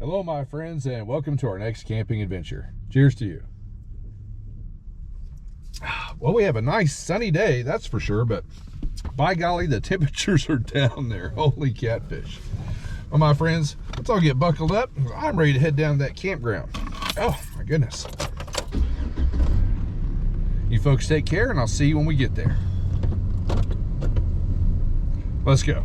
Hello, my friends, and welcome to our next camping adventure. Cheers to you. Well, we have a nice sunny day, that's for sure, but by golly, the temperatures are down there. Holy catfish. Well, my friends, let's all get buckled up. I'm ready to head down to that campground. Oh, my goodness. You folks take care, and I'll see you when we get there. Let's go.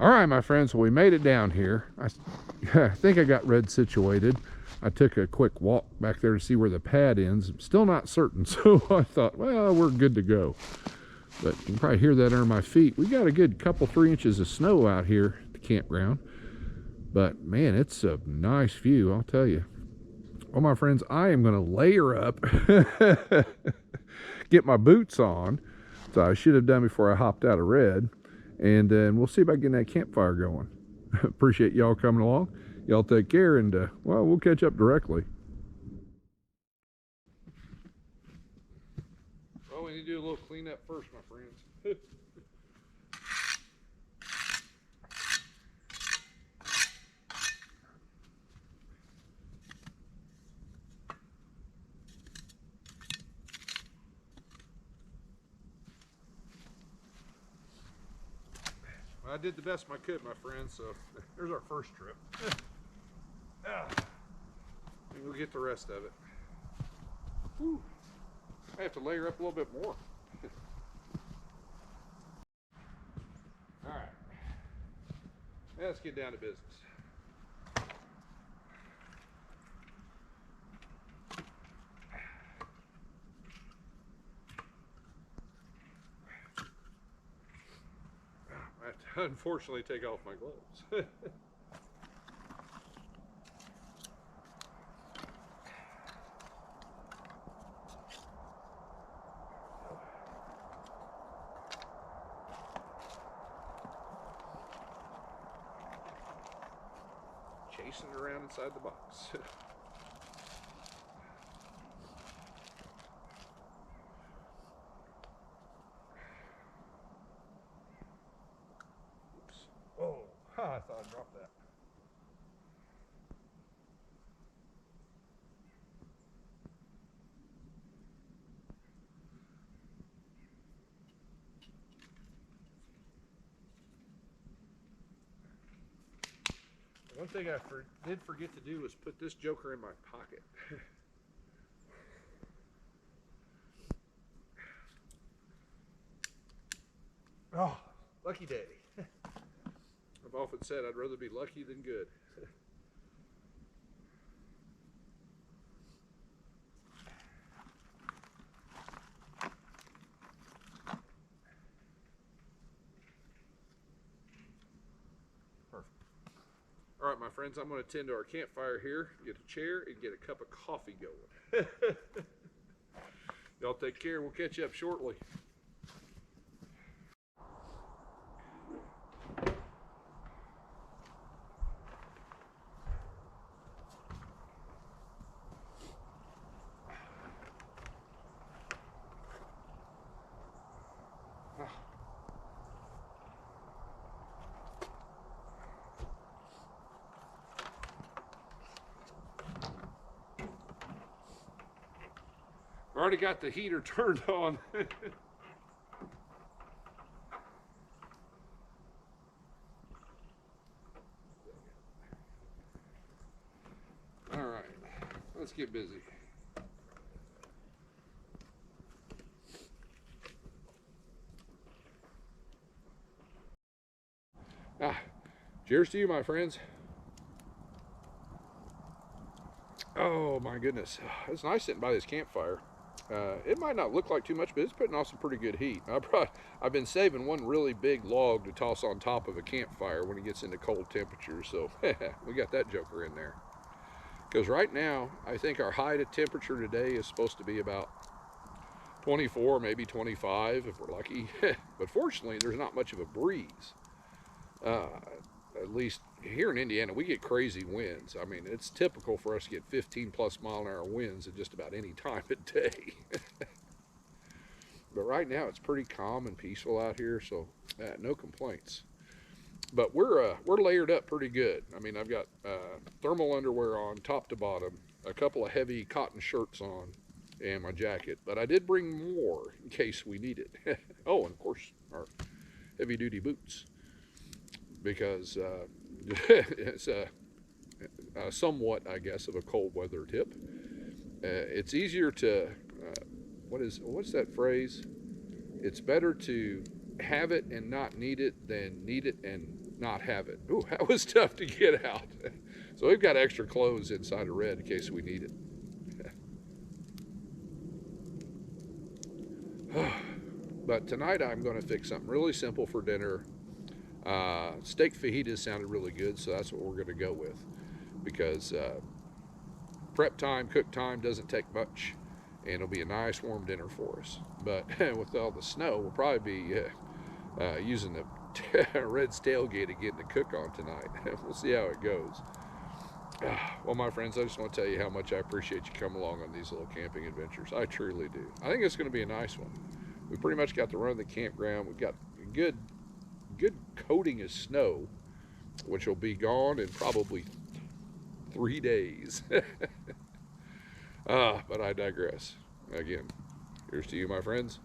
All right, my friends, well, we made it down here. I think I got red situated. I took a quick walk back there to see where the pad ends. I'm still not certain, so I thought, well, we're good to go. But you can probably hear that under my feet. We got a good couple, 3 inches of snow out here at the campground. But, man, it's a nice view, I'll tell you. Well, my friends, I am going to layer up, get my boots on. So I should have done before I hopped out of red. And then we'll see about getting that campfire going. Appreciate y'all coming along. Y'all take care, and well, we'll catch up directly. Well, we need to do a little cleanup first, my friends. I did the best I could, my friends, so there's our first trip. And we'll get the rest of it. Whew. I have to layer up a little bit more. All right, let's get down to business. I have to unfortunately take off my gloves. Chasing around inside the box. Oh, I thought I dropped that. One thing I did forget to do was put this joker in my pocket. Oh, lucky day. I've often said I'd rather be lucky than good. Perfect. All right, my friends, I'm going to tend to our campfire here, get a chair, and get a cup of coffee going. Y'all take care. We'll catch you up shortly. Already got the heater turned on. All right, let's get busy. Cheers to you, my friends. Oh my goodness, it's nice sitting by this campfire. It might not look like too much, but it's putting off some pretty good heat. I've been saving one really big log to toss on top of a campfire when it gets into cold temperatures, so we got that joker in there. Because right now, I think our high temperature today is supposed to be about 24, maybe 25 if we're lucky. But fortunately, there's not much of a breeze. At least here in Indiana, we get crazy winds. I mean, it's typical for us to get 15+ mile-an-hour winds at just about any time of day. But right now, it's pretty calm and peaceful out here, so no complaints. But we're layered up pretty good. I mean, I've got thermal underwear on, top to bottom, a couple of heavy cotton shirts on, and my jacket. But I did bring more in case we need it. Oh, and of course, our heavy-duty boots. Because it's somewhat, I guess, of a cold weather tip. It's easier to, what's that phrase? It's better to have it and not need it than need it and not have it. Ooh, that was tough to get out. So we've got extra clothes inside of red in case we need it. But tonight I'm going to fix something really simple for dinner. Steak fajitas sounded really good, so that's what we're going to go with, because prep time, cook time doesn't take much, and it'll be a nice warm dinner for us. But with all the snow, we'll probably be using the Red's tailgate again to cook on tonight. We'll see how it goes. Well, my friends, I just want to tell you how much I appreciate you coming along on these little camping adventures. I truly do. I think it's going to be a nice one. We pretty much got to run the campground. We've got a good coating of snow, which will be gone in probably 3 days. But I digress. Again, here's to you, my friends.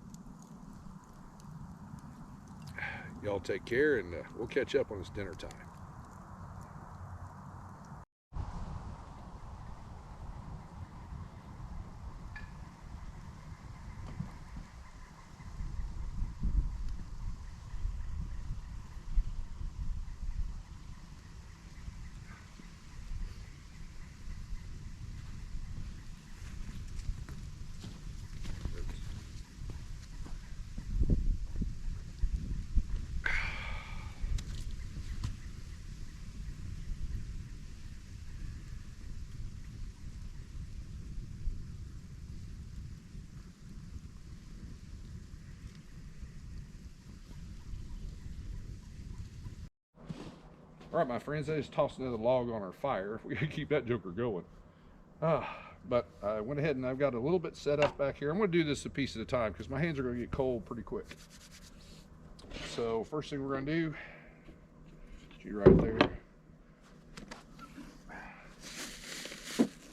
Y'all take care, and we'll catch up when it's dinner time. All right, my friends, I just tossed another log on our fire. We gotta keep that joker going. But I went ahead and I've got a little bit set up back here. I'm gonna do this a piece at a time because my hands are gonna get cold pretty quick. So first thing we're gonna do, you right there.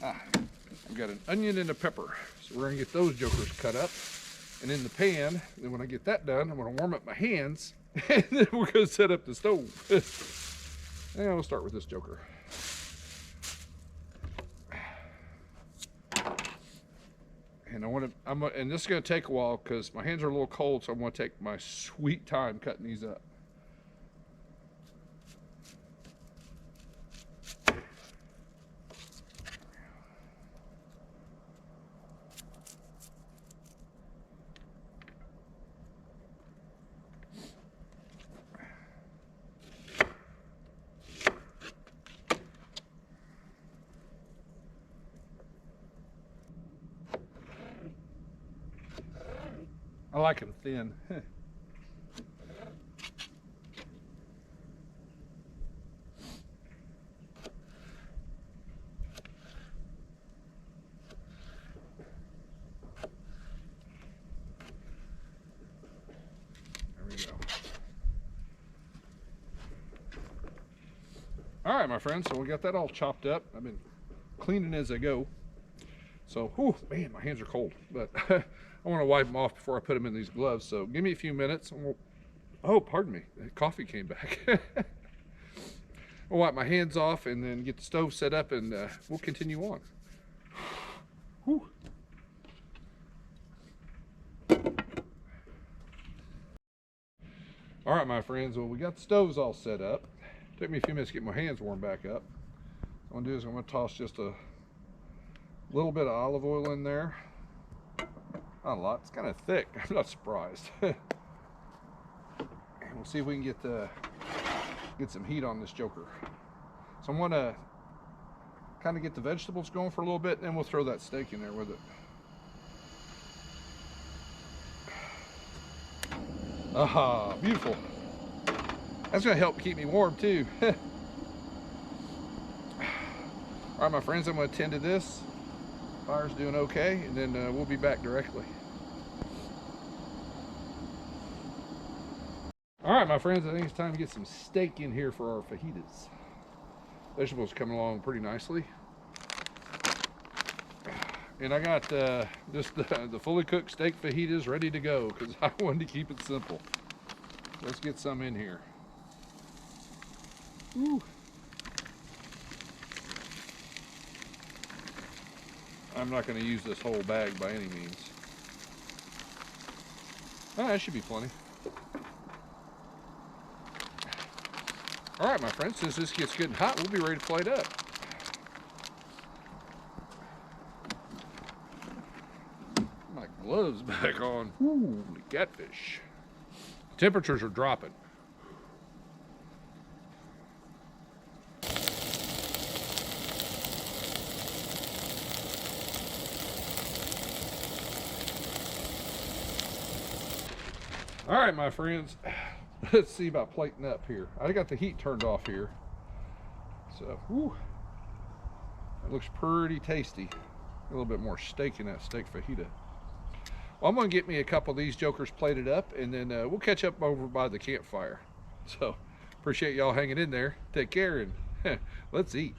I've got an onion and a pepper. So we're gonna get those jokers cut up. And in the pan, then when I get that done, I'm gonna warm up my hands and then we're gonna set up the stove. And we'll start with this joker. And and this is going to take a while because my hands are a little cold, so I'm going to take my sweet time cutting these up. I like them thin. There we go. All right, my friends, so we got that all chopped up. I've been cleaning as I go. So, whew, man, my hands are cold, but I want to wipe them off before I put them in these gloves. So give me a few minutes. And oh, pardon me, the coffee came back. I'll wipe my hands off and then get the stove set up, and we'll continue on. Whew. All right, my friends, well, we got the stoves all set up. Took me a few minutes to get my hands warmed back up. What I'm going to do is I'm going to toss just a little bit of olive oil in there. Not a lot, it's kind of thick. I'm not surprised. And we'll see if we can get some heat on this joker. So I'm going to kind of get the vegetables going for a little bit, and then we'll throw that steak in there with it. Ah, beautiful. That's going to help keep me warm too. All right, my friends, I'm going to tend to this. Fire's doing okay, and then we'll be back directly. All right, my friends, I think it's time to get some steak in here for our fajitas. Vegetables coming along pretty nicely. And I got just the fully cooked steak fajitas ready to go because I wanted to keep it simple. Let's get some in here. Ooh. I'm not going to use this whole bag by any means. Oh, that should be plenty. All right, my friends, since this gets good and hot, we'll be ready to plate up. My gloves back on. Ooh, the catfish. Temperatures are dropping. All right, my friends, let's see about plating up here. I got the heat turned off here. So, whew, that looks pretty tasty. A little bit more steak in that steak fajita. Well, I'm going to get me a couple of these jokers plated up, and then we'll catch up over by the campfire. So, appreciate y'all hanging in there. Take care, and let's eat.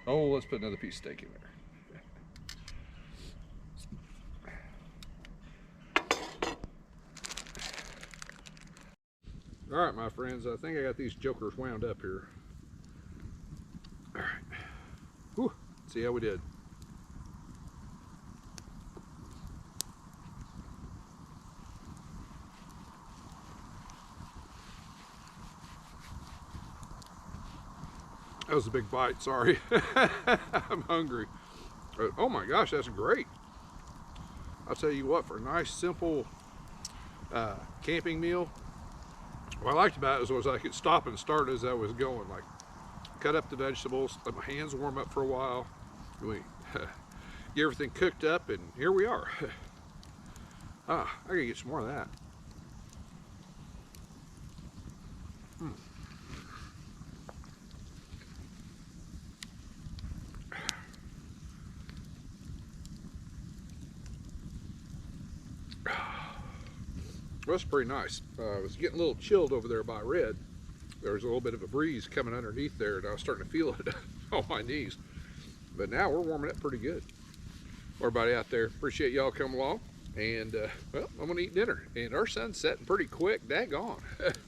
Oh, let's put another piece of steak in there. All right, my friends, I think I got these jokers wound up here. All right. Whew. See how we did. That was a big bite, sorry. I'm hungry. Oh my gosh, that's great. I'll tell you what, for a nice, simple camping meal, what I liked about it was I could stop and start as I was going. Like, cut up the vegetables, let my hands warm up for a while. We get everything cooked up, and here we are. I gotta get some more of that. Well, that's pretty nice. It was getting a little chilled over there by Red. There was a little bit of a breeze coming underneath there, and I was starting to feel it on my knees. But now we're warming up pretty good. Everybody out there, appreciate y'all coming along. And, well, I'm going to eat dinner. And our sun's setting pretty quick. Daggone. It's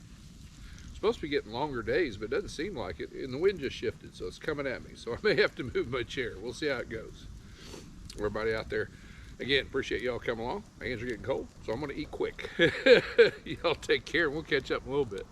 supposed to be getting longer days, but it doesn't seem like it. And the wind just shifted, so it's coming at me. So I may have to move my chair. We'll see how it goes. Everybody out there, again, appreciate y'all coming along. My hands are getting cold, so I'm going to eat quick. Y'all take care, and we'll catch up in a little bit.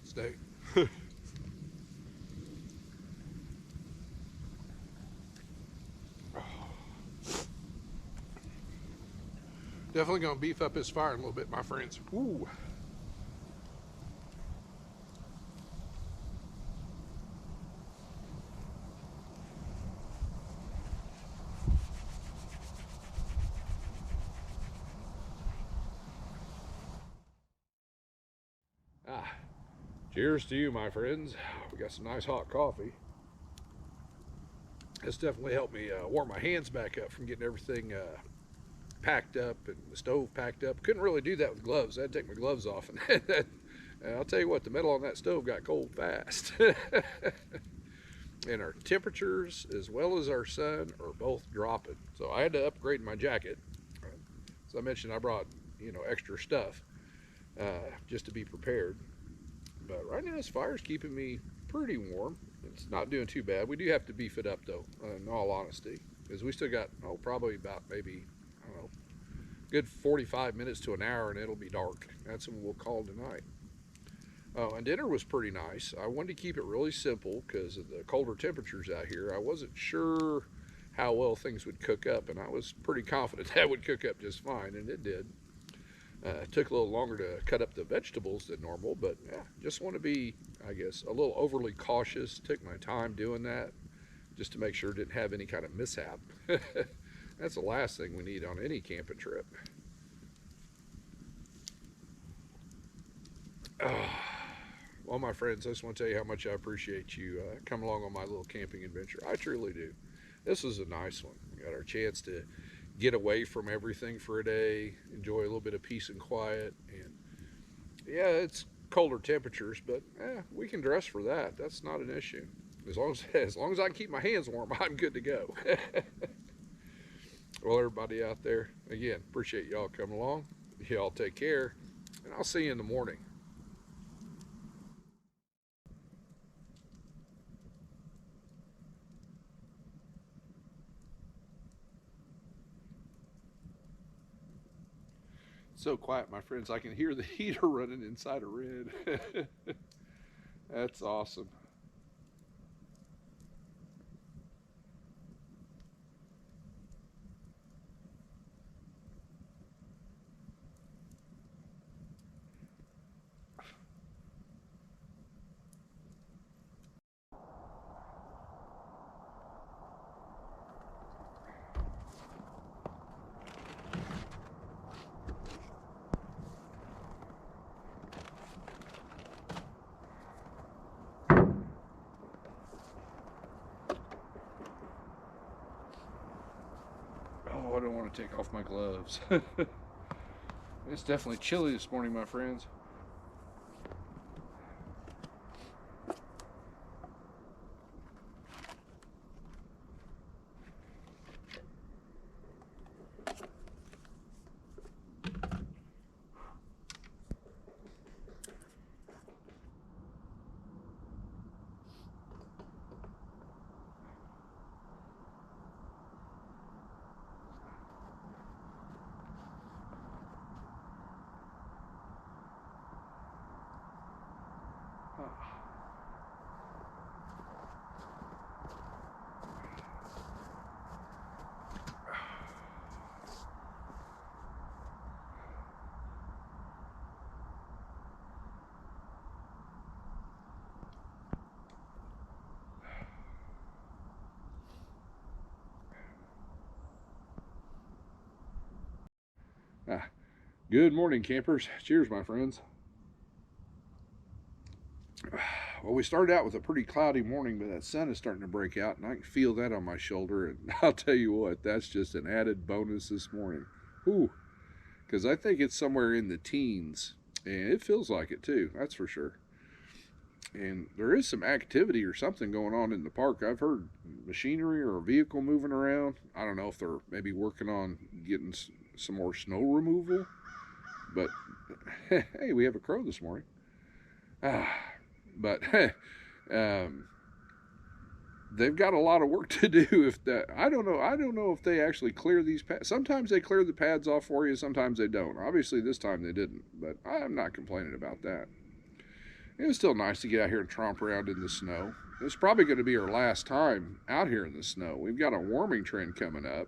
Steak. Definitely gonna beef up his fire a little bit, my friends. Ooh. Here's to you, my friends. We got some nice hot coffee. It's definitely helped me warm my hands back up from getting everything packed up and the stove packed up. Couldn't really do that with gloves. I had to take my gloves off, and I'll tell you what, the metal on that stove got cold fast. And our temperatures, as well as our sun, are both dropping. So I had to upgrade my jacket. As I mentioned, I brought extra stuff just to be prepared. But right now, this fire's keeping me pretty warm. It's not doing too bad. We do have to beef it up, though, in all honesty, because we still got probably about maybe, I don't know, good 45 minutes to an hour, and it'll be dark. That's what we'll call tonight. Oh, and dinner was pretty nice. I wanted to keep it really simple because of the colder temperatures out here. I wasn't sure how well things would cook up, and I was pretty confident that would cook up just fine, and it did. It took a little longer to cut up the vegetables than normal, but yeah, just want to be, I guess, a little overly cautious. Took my time doing that just to make sure it didn't have any kind of mishap. That's the last thing we need on any camping trip. Well, my friends, I just want to tell you how much I appreciate you coming along on my little camping adventure. I truly do. This was a nice one. We got our chance to get away from everything for a day, enjoy a little bit of peace and quiet. And yeah, it's colder temperatures, but we can dress for that. That's not an issue. As long as I can keep my hands warm, I'm good to go. Well, everybody out there, again, appreciate y'all coming along. Y'all take care, and I'll see you in the morning. So quiet, my friends. I can hear the heater running inside a red. That's awesome. Oh, I don't want to take off my gloves. It's definitely chilly this morning, my friends. Good morning, campers. Cheers, my friends. Well, we started out with a pretty cloudy morning, but that sun is starting to break out, and I can feel that on my shoulder. And I'll tell you what, that's just an added bonus this morning. Whew. Because I think it's somewhere in the teens, and it feels like it too, that's for sure. And there is some activity or something going on in the park. I've heard machinery or a vehicle moving around. I don't know if they're maybe working on getting some more snow removal, but hey, we have a crow this morning. But they've got a lot of work to do. If that, I don't know if they actually clear these pads. Sometimes they clear the pads off for you, sometimes they don't. Obviously this time they didn't, but I'm not complaining about that. It was still nice to get out here and tromp around in the snow. It's probably going to be our last time out here in the snow. We've got a warming trend coming up.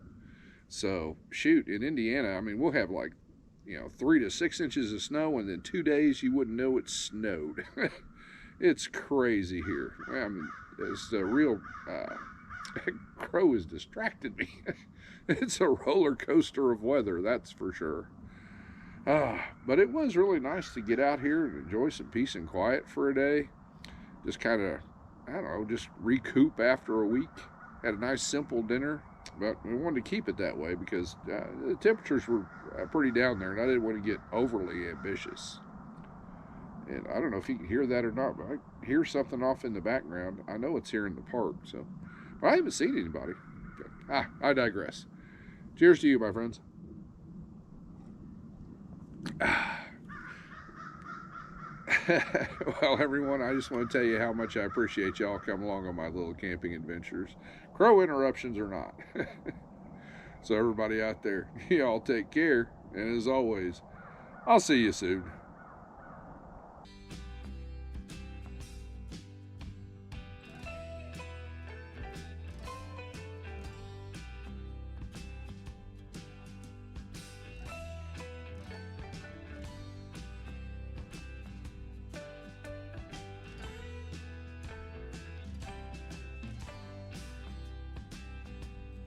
So shoot, in Indiana, I mean, we'll have like 3 to 6 inches of snow, and then 2 days you wouldn't know it snowed. It's crazy here. I mean, it's a real crow has distracted me. It's a roller coaster of weather, that's for sure. But it was really nice to get out here and enjoy some peace and quiet for a day. Just kind of, I don't know, just recoup after a week. Had a nice simple dinner, but we wanted to keep it that way because the temperatures were pretty down there, and I didn't want to get overly ambitious. And I don't know if you can hear that or not, but I hear something off in the background. I know it's here in the park, so. But I haven't seen anybody. I digress. Cheers to you, my friends. Well, everyone, I just want to tell you how much I appreciate y'all coming along on my little camping adventures. Crow interruptions or not. So everybody out there, y'all take care. And as always, I'll see you soon.